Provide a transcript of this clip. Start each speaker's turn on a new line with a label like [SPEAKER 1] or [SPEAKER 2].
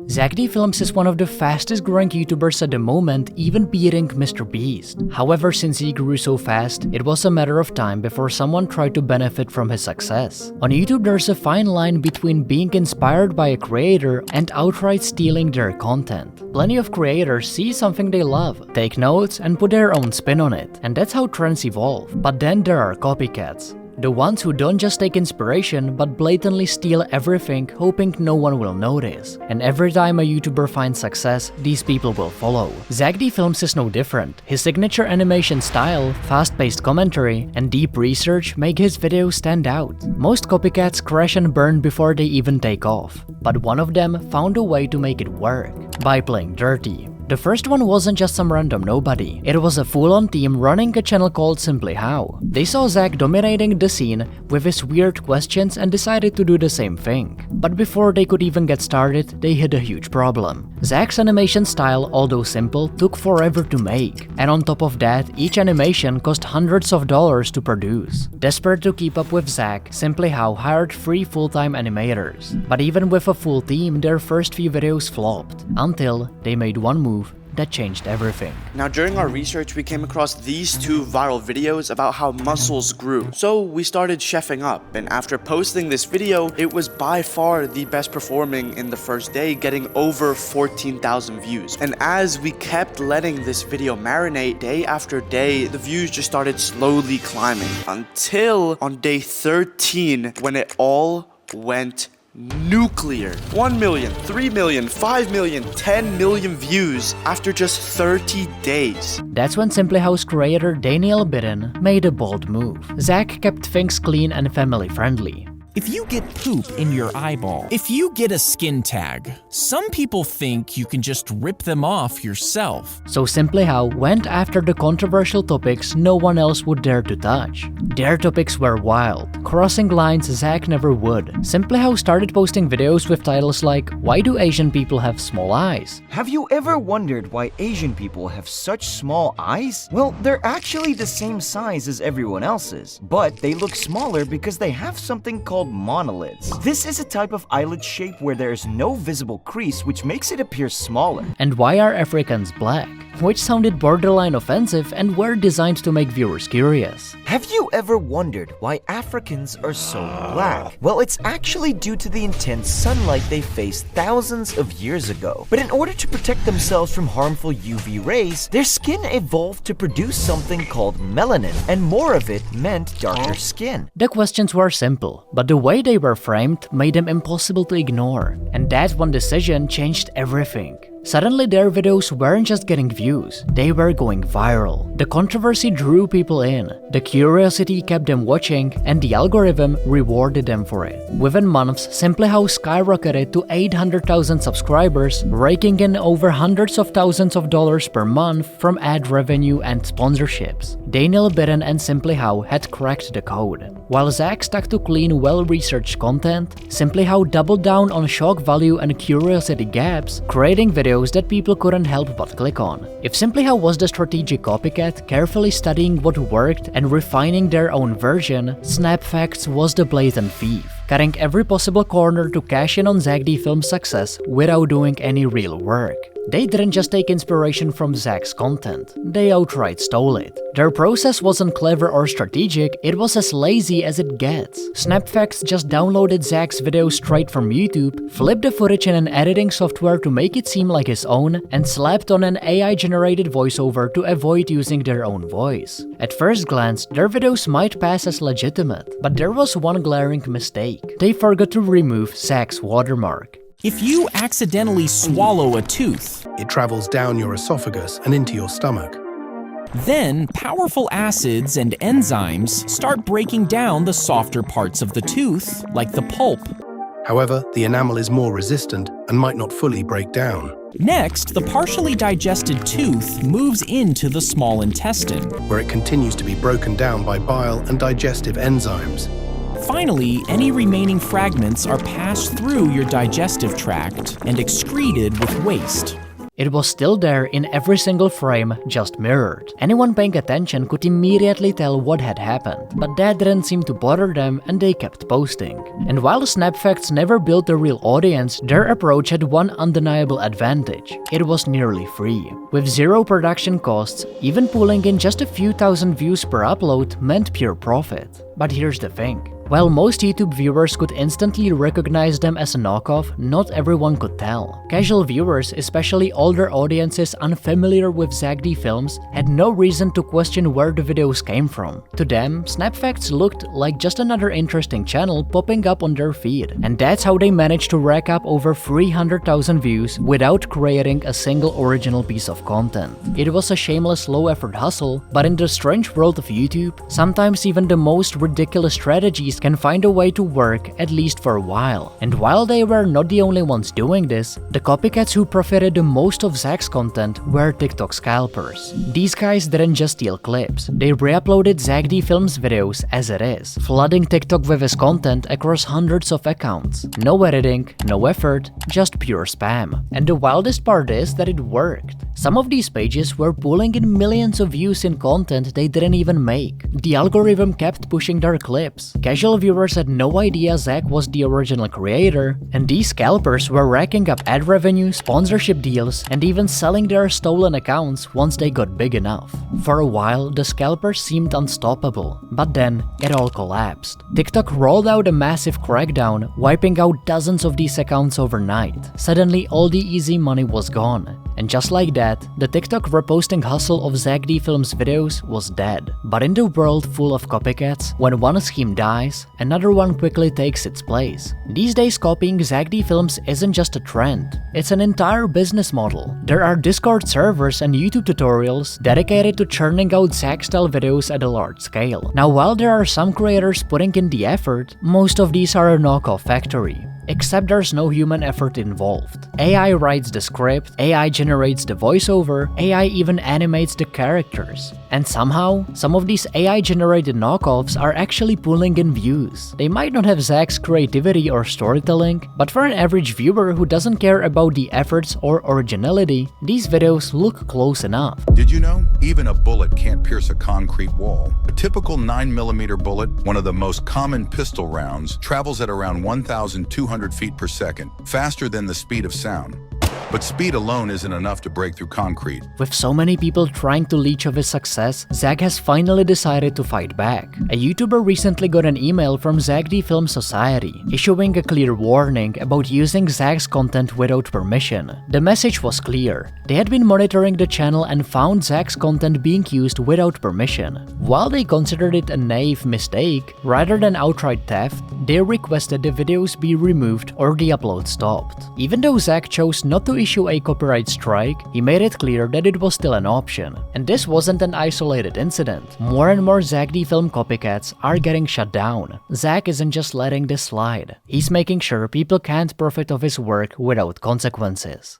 [SPEAKER 1] Zack D Films is one of the fastest growing YouTubers at the moment, even beating Mr. Beast. However, since he grew so fast, it was a matter of time before someone tried to benefit from his success. On YouTube, there's a fine line between being inspired by a creator and outright stealing their content. Plenty of creators see something they love, take notes, and put their own spin on it, and that's how trends evolve. But then there are copycats. The ones who don't just take inspiration but blatantly steal everything, hoping no one will notice. And every time a YouTuber finds success, these people will follow. Zack D Films is no different. His signature animation style, fast-paced commentary, and deep research make his videos stand out. Most copycats crash and burn before they even take off. But one of them found a way to make it work, by playing dirty. The first one wasn't just some random nobody, it was a full-on team running a channel called Simply How. They saw Zack dominating the scene with his weird questions and decided to do the same thing. But before they could even get started, they hit a huge problem. Zack's animation style, although simple, took forever to make. And on top of that, each animation cost hundreds of dollars to produce. Desperate to keep up with Zack, Simply How hired 3 full-time animators. But even with a full team, their first few videos flopped, until they made one move that changed everything.
[SPEAKER 2] Now, during our research, we came across these 2 viral videos about how muscles grew. So we started chefing up, and after posting this video, it was by far the best performing in the first day, getting over 14,000 views. And as we kept letting this video marinate day after day, the views just started slowly climbing until on day 13, when it all went nuclear. 1 million, 3 million, 5 million, 10 million views after just 30 days.
[SPEAKER 1] That's when Simply How's creator Daniel Bitten made a bold move. Zack kept things clean and family friendly.
[SPEAKER 3] If you get poop in your eyeball, if you get a skin tag, some people think you can just rip them off yourself.
[SPEAKER 1] So Simply How went after the controversial topics no one else would dare to touch. Their topics were wild, crossing lines Zack never would. Simply How started posting videos with titles like, "Why do Asian people have small eyes?"
[SPEAKER 4] Have you ever wondered why Asian people have such small eyes? Well, they're actually the same size as everyone else's, but they look smaller because they have something called monolids. This is a type of eyelid shape where there is no visible crease, which makes it appear smaller.
[SPEAKER 1] And why are Africans black? Which sounded borderline offensive and were designed to make viewers curious.
[SPEAKER 4] Have you ever wondered why Africans are so black? Well, it's actually due to the intense sunlight they faced thousands of years ago. But in order to protect themselves from harmful UV rays, their skin evolved to produce something called melanin, and more of it meant darker skin.
[SPEAKER 1] The questions were simple, but the way they were framed made them impossible to ignore. And that one decision changed everything. Suddenly, their videos weren't just getting views, they were going viral. The controversy drew people in, the curiosity kept them watching, and the algorithm rewarded them for it. Within months, Simply How skyrocketed to 800,000 subscribers, raking in over hundreds of thousands of dollars per month from ad revenue and sponsorships. Daniel Bitten and Simply How had cracked the code. While Zack stuck to clean, well-researched content, Simply How doubled down on shock value and curiosity gaps, creating videos that people couldn't help but click on. If Simply How was the strategic copycat, carefully studying what worked and refining their own version, SnapFacts was the blatant thief, cutting every possible corner to cash in on Zack D Films' success without doing any real work. They didn't just take inspiration from Zack's content, they outright stole it. Their process wasn't clever or strategic, it was as lazy as it gets. SnapFacts just downloaded Zack's videos straight from YouTube, flipped the footage in an editing software to make it seem like his own, and slapped on an AI-generated voiceover to avoid using their own voice. At first glance, their videos might pass as legitimate, but there was one glaring mistake. They forgot to remove Zack's watermark.
[SPEAKER 3] If you accidentally swallow a tooth,
[SPEAKER 5] it travels down your esophagus and into your stomach.
[SPEAKER 3] Then powerful acids and enzymes start breaking down the softer parts of the tooth, like the pulp.
[SPEAKER 5] However, the enamel is more resistant and might not fully break down.
[SPEAKER 3] Next, the partially digested tooth moves into the small intestine,
[SPEAKER 5] where it continues to be broken down by bile and digestive enzymes.
[SPEAKER 3] Finally, any remaining fragments are passed through your digestive tract and excreted with waste.
[SPEAKER 1] It was still there in every single frame, just mirrored. Anyone paying attention could immediately tell what had happened, but that didn't seem to bother them and they kept posting. And while the snap facts never built a real audience, their approach had one undeniable advantage. It was nearly free. With zero production costs, even pulling in just a few thousand views per upload meant pure profit. But here's the thing. While most YouTube viewers could instantly recognize them as a knockoff, not everyone could tell. Casual viewers, especially older audiences unfamiliar with Zack D Films, had no reason to question where the videos came from. To them, Snap Facts looked like just another interesting channel popping up on their feed. And that's how they managed to rack up over 300,000 views without creating a single original piece of content. It was a shameless low-effort hustle, but in the strange world of YouTube, sometimes even the most ridiculous strategies can find a way to work, at least for a while. And while they were not the only ones doing this, the copycats who profited the most of Zack's content were TikTok scalpers. These guys didn't just steal clips, they re-uploaded Zack D Films videos as it is, flooding TikTok with his content across hundreds of accounts. No editing, no effort, just pure spam. And the wildest part is that it worked. Some of these pages were pulling in millions of views in content they didn't even make. The algorithm kept pushing their clips. Casual viewers had no idea Zack was the original creator, and these scalpers were racking up ad revenue, sponsorship deals, and even selling their stolen accounts once they got big enough. For a while, the scalpers seemed unstoppable, but then it all collapsed. TikTok rolled out a massive crackdown, wiping out dozens of these accounts overnight. Suddenly, all the easy money was gone. And just like that, the TikTok reposting hustle of Zack D Films videos was dead. But in the world full of copycats, when one scheme dies, another one quickly takes its place. These days, copying Zack D Films isn't just a trend, it's an entire business model. There are Discord servers and YouTube tutorials dedicated to churning out Zack-style videos at a large scale. Now, while there are some creators putting in the effort, most of these are a knockoff factory. Except there's no human effort involved. AI writes the script, AI generates the voiceover, AI even animates the characters. And somehow, some of these AI-generated knockoffs are actually pulling in views. They might not have Zack's creativity or storytelling, but for an average viewer who doesn't care about the efforts or originality, these videos look close enough.
[SPEAKER 6] Did you know? Even a bullet can't pierce a concrete wall. A typical 9mm bullet, one of the most common pistol rounds, travels at around 1,200 feet per second, faster than the speed of sound. But speed alone isn't enough to break through concrete.
[SPEAKER 1] With so many people trying to leech of his success, Zack has finally decided to fight back. A YouTuber recently got an email from Zack D Film Society, issuing a clear warning about using Zack's content without permission. The message was clear. They had been monitoring the channel and found Zack's content being used without permission. While they considered it a naive mistake, rather than outright theft, they requested the videos be removed or the upload stopped. Even though Zack chose not to issue a copyright strike, he made it clear that it was still an option. And this wasn't an isolated incident. More and more Zack D Film copycats are getting shut down. Zack isn't just letting this slide. He's making sure people can't profit of his work without consequences.